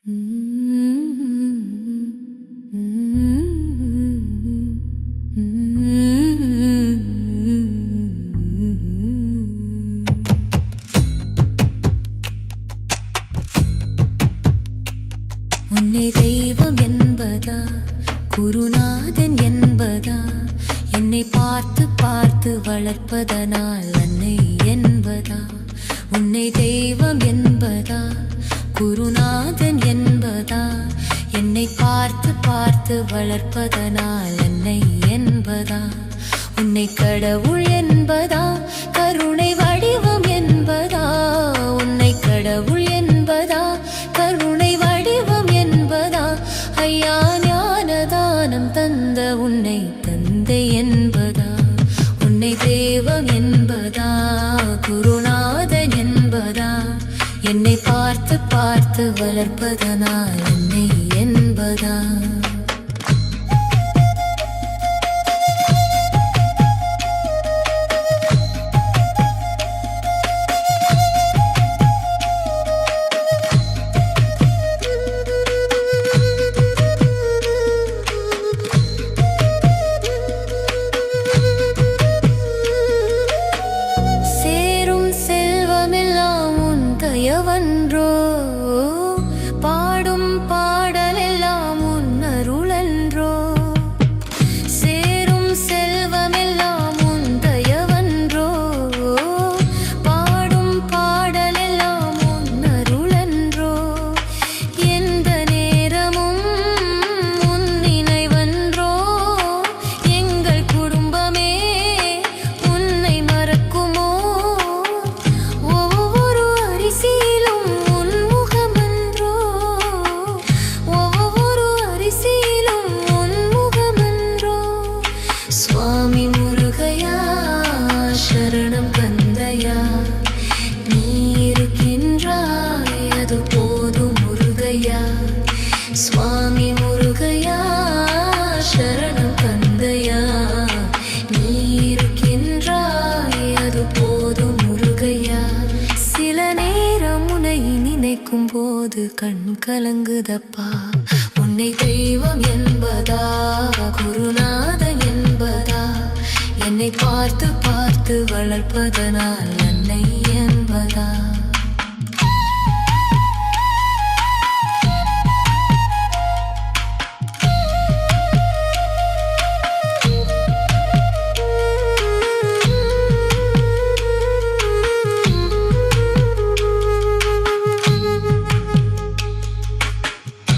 உன்னை தெய்வம் என்பதா, குருநாதன் என்பதா, என்னை பார்த்து பார்த்து வளர்ப்பதனால் அன்னை என்பதா. உன்னை தெய்வம் என்பதா, குருநாதன் என்பதா, என்னை பார்த்து பார்த்து வளர்ப்பதனால் அன்னை என்பதா. உன்னை கடவுள் என்பதா, கருணை வடிவம் என்பதா. உன்னை கடவுள் என்பதா, கருணை வடிவம் என்பதா. ஐயா ஞானதானம் தந்த உன்னை தந்தை என்பதா. உன்னை தெய்வம் என்பதா, குருநாதன் என்பதா, என்னை பார்த்து பார்த்து வளர்ப்பதனால் என்னை என்பதா. தயவன்றோ, பாடும் பாடலெல்லாம் உன் அருளன்றோ. சேரும் செல்வமெல்லாம் உன் தயவன்றோ, பாடும் பாடலெல்லாம் உன் அருளன்றோ. எந்த நேரமும் உன் நினைவன்றோ, எங்கள் குடும்பமே உன்னை மறக்குமோ. சுவாமி முருகையா சரணம் கந்தையா, நீ இருக்கின்றாய் அது போதும் முருகையா. சுவாமி முருகையா சரணம் கந்தையா, நீ இருக்கின்றாய் அது போதும் முருகையா. சில நேரம் உன்னை நினைக்கும் போது கண் கலங்குதப்பா. உன்னை தெய்வம் என்பதா, குருநாதன் என்பதா, என்னை பார்த்து பார்த்து வளர்ப்பதனால் அன்னை என்பதா.